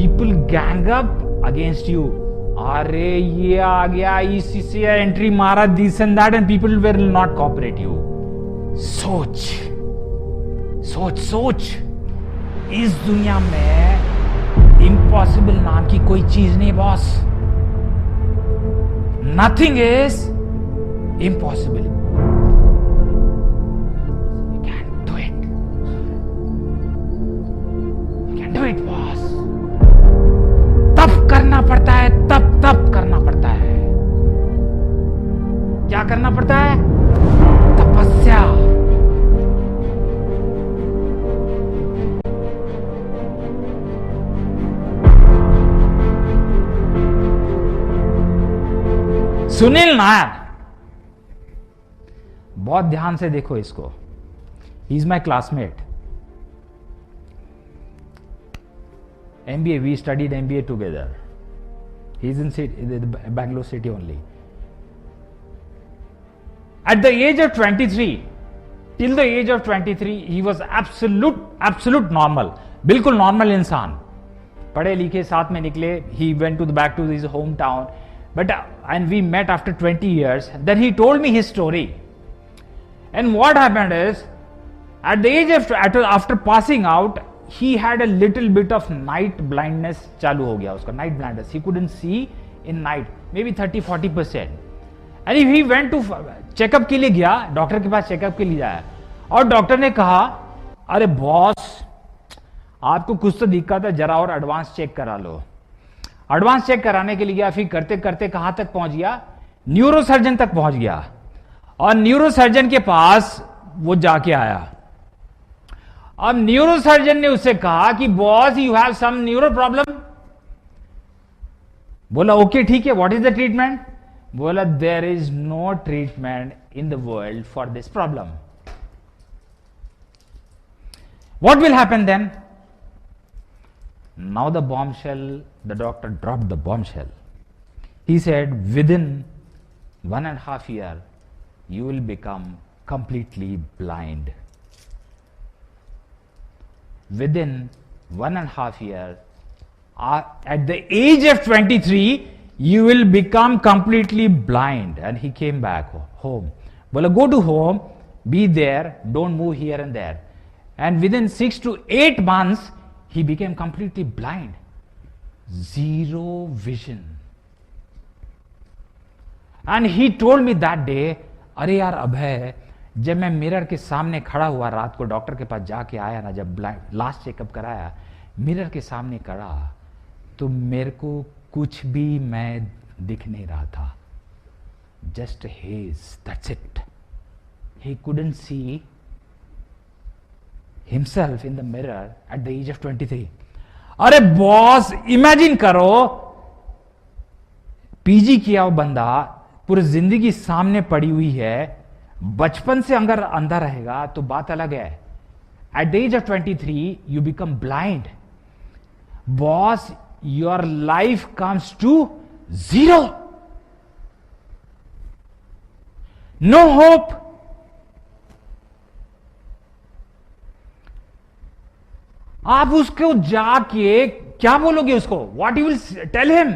people gang up against you. अरे ये आ गया, इसी से एंट्री मारा, this and that, and people will not cooperate you. सोच सोच सोच, इस दुनिया में इम्पॉसिबल नाम की कोई चीज नहीं boss. Nothing is impossible. You can do it. You can do it boss. तब करना पड़ता है, तब करना पड़ता है. क्या करना पड़ता है? तपस्या. सुनील नायर, बहुत ध्यान से देखो इसको. He is my classmate. MBA, we studied MBA together. He's in Bangalore city only. At the age of 23, till the age of 23, he was absolute normal. बिल्कुल normal इंसान. पढ़े लिखे साथ में निकले. He went back to his hometown. And we met after 20 years. Then he told me his story. And what happened is, at the age of, after passing out, he had a little bit of night blindness चालू हो गया उसका. night blindness, he couldn't see in night, maybe 30-40%. and he went to checkup के लिए गया, doctor के पास checkup के लिए जाया, और डॉक्टर ने कहा अरे बॉस आपको कुछ तो दिक्कत है, जरा और एडवांस चेक करा लो. एडवांस चेक कराने के लिए गया, फिर करते करते कहां तक पहुंच गया? न्यूरोसर्जन तक पहुंच गया. और न्यूरोसर्जन के पास वो जाके आया. अब न्यूरोसर्जन ने उससे कहा कि boss you have some neuro problem. बोला ओके ठीक है, व्हाट इज द ट्रीटमेंट? बोला there is no treatment in the world for this problem. What will happen then? Now the bombshell, the doctor dropped the bombshell. He said, within 1.5 years, you will become completely blind. Within 1.5 years, at the age of 23, you will become completely blind. And he came back home. Well, go to home, be there, don't move here and there. And within 6 to 8 months, he became completely blind. Zero vision. And he told me that day, अरे यार अभय, जब मैं mirror के सामने खड़ा हुआ रात को, डॉक्टर के पास जाके आया ना, जब लास्ट चेकअप कराया, मिरर के सामने खड़ा, तो मेरे को कुछ भी मैं दिख नहीं रहा था. Just haze, that's it. He couldn't see himself in the mirror at the age of 23. अरे बॉस इमेजिन करो, पीजी किया वो बंदा, पूरी जिंदगी सामने पड़ी हुई है, बचपन से अगर अंधा रहेगा तो बात अलग है. At the age of 23 you become blind. Boss your life comes to zero. No hope. आप उसको जाके क्या बोलोगे उसको? What you will tell him?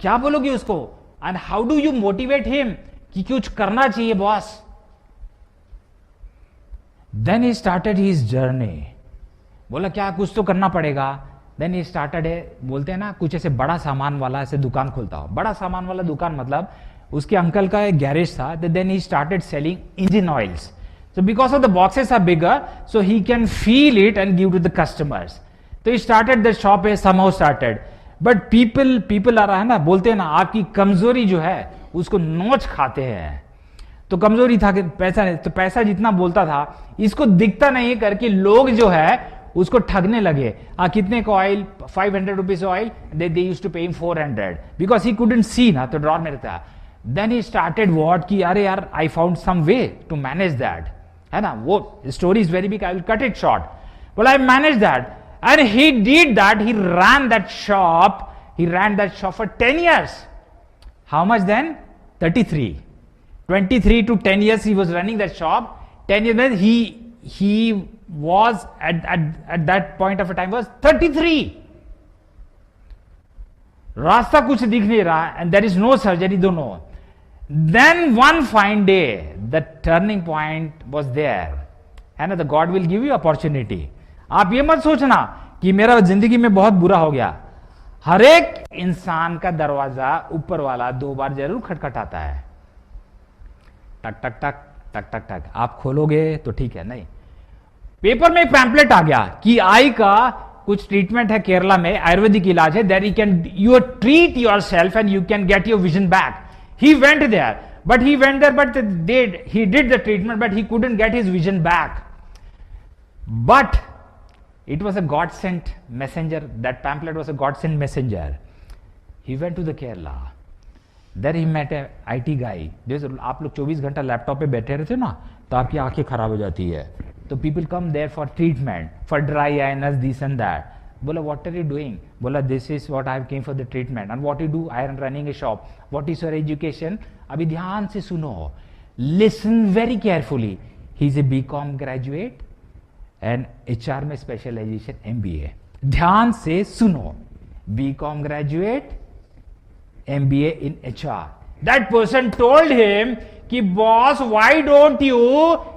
क्या बोलोगे उसको? And how do you motivate him कि कुछ करना चाहिए boss? Then he started his journey. बोला क्या कुछ तो करना पड़ेगा. देन ही स्टार्टेड बोलते हैं ना, कुछ ऐसे बड़ा सामान वाला ऐसे दुकान खोलता हो. बड़ा सामान वाला दुकान मतलब उसके अंकल का एक गैरेज था. Then he started selling engine oils. So because of the boxes are bigger, so he can feel it and give to the customers. So he started the shop, somehow started. But people आ रहा है ना, बोलते हैं ना आपकी कमजोरी जो है उसको नोच खाते हैं. तो कमजोरी था कि पैसा नहीं, तो पैसा जितना बोलता था इसको दिखता नहीं करके लोग जो है उसको ठगने लगे. कितने का oil? 500 rupees oil. They used to pay him 400 because he couldn't see ना, तो ड्रॉर में रहता. देन ही स्टार्टेड व्हाट कि अरे यार I found some way to manage that, है ना. वो story is very big, I will cut it short. Well I manage that and he did that. He ran that shop for 10 years. How much then? 33. 23 to 10 years he was running that shop. 10 years then he was at that point of a time was 33. रास्ता कुछ दिख नहीं रहा, and there is no surgery, don't know. Then one fine day, the turning point was there. है ना, the God will give you opportunity. आप ये मत सोचना कि मेरा जिंदगी में बहुत बुरा हो गया. हर एक इंसान का दरवाजा ऊपर वाला 2 बार जरूर खटखटाता है. टक टक टक टक टक टक. आप खोलोगे तो ठीक है. नहीं, पेपर में एक पैम्पलेट आ गया कि आई का कुछ ट्रीटमेंट है केरला में, आयुर्वेदिक इलाज है, there you treat yourself and you can get your vision back. He went there, but he did the treatment, but he couldn't get his vision back. But it was a God sent messenger. That pamphlet was a God sent messenger. He went to the Kerala. There he met a IT guy. जैसे आप लोग 24 घंटा laptop पे बैठे रहते ना, तो आपकी आंखें खराब हो जाती है. तो people come there for treatment, for dry eyes, this and that. बोला what are you doing? बोला this is what I came for the treatment. And what you do? I am running a shop. What is your education? अभी ध्यान से सुनो. Listen very carefully. He is a BCom graduate and HR में specialization MBA. ध्यान से सुनो. BCom graduate, MBA in HR. That person told him कि boss, why don't you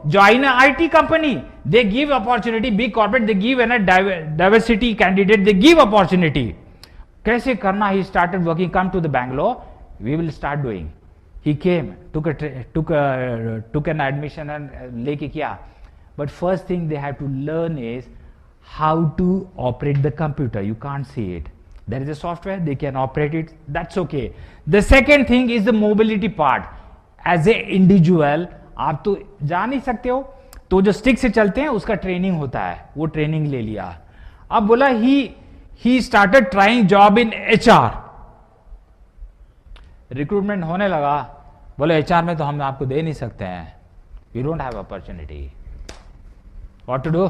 join an IT company? They give opportunity, big corporate, they give a diversity candidate, they give opportunity. कैसे करना? He started working, come to the Bangalore, we will start doing. He came, took an admission and लेके किया. But first thing they have to learn is how to operate the computer. You can't see it. There is a software, they can operate it, that's okay. The second thing is the mobility part. As a individual, आप तो जा नहीं सकते हो, तो जो stick से चलते हैं उसका ट्रेनिंग होता है, वो ट्रेनिंग ले लिया. अब बोला he started trying job in HR. Recruitment होने लगा. बोले HR में तो हम आपको दे नहीं सकते हैं, we don't have opportunity. What to do?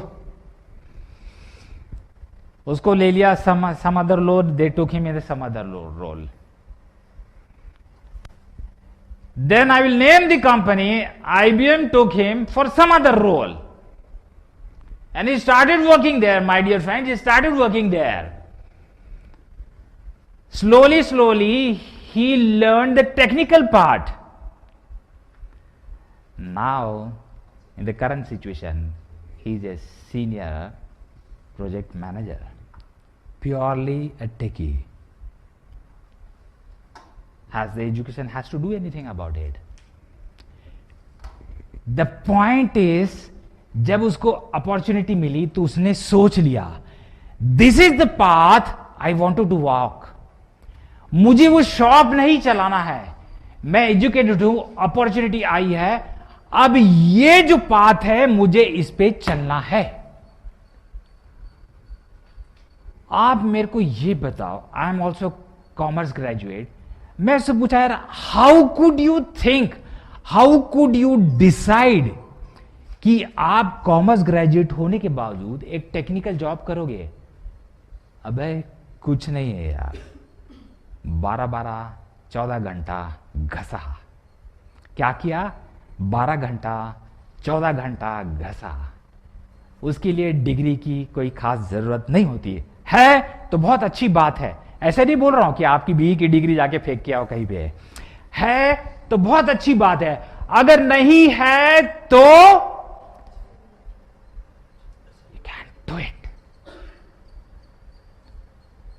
उसको ले लिया some other role. They took him in some other role. Then I will name the company. IBM took him for some other role. And he started working there, my dear friends. He started working there. Slowly, he learned the technical part. Now, in the current situation, he is a senior project manager, purely a techie. Has the education has to do anything about it? The point is, जब उसको opportunity मिली तो उसने सोच लिया, this is the path I wanted to walk. मुझे वो shop नहीं चलाना है, मैं एजुकेटेड हूं, अपॉर्चुनिटी आई है, अब ये जो पाथ है मुझे इस पे चलना है. आप मेरे को ये बताओ, I am also commerce graduate. मैं उससे पूछा यार, how could you think, how could you decide कि आप कॉमर्स ग्रेजुएट होने के बावजूद एक टेक्निकल जॉब करोगे? अबे कुछ नहीं है यार, 12-14 घंटा घसा. क्या किया? 12 घंटा 14 घंटा घसा. उसके लिए डिग्री की कोई खास जरूरत नहीं होती है. तो बहुत अच्छी बात है, ऐसे नहीं बोल रहा हूं कि आपकी BE की डिग्री जाके फेंक के आओ कहीं पे. है तो बहुत अच्छी बात है. अगर नहीं है तो you can do it,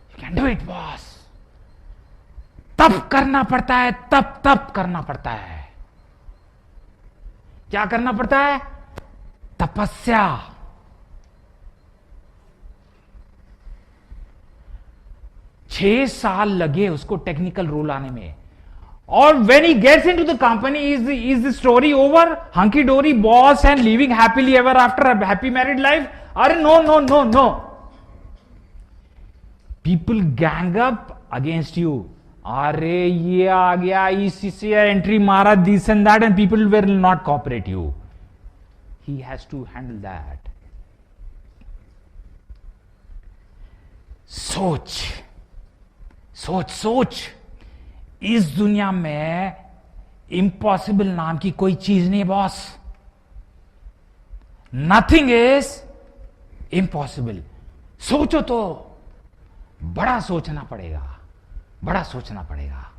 you can do it boss. तब करना पड़ता है, तब करना पड़ता है. क्या करना पड़ता है? तपस्या. छह साल लगे उसको टेक्निकल रोल आने में. और when he gets into the company, is the story over? Hunky dory boss and living happily ever after, a happy married life? अरे no. People gang up against you. अरे ये आ गया, इससे एंट्री मारा, this and that, and people will not cooperate you. He has to handle that. सोच. इस दुनिया में इम्पॉसिबल नाम की कोई चीज नहीं बॉस. Nothing is impossible. सोचो तो बड़ा सोचना पड़ेगा, बड़ा सोचना पड़ेगा।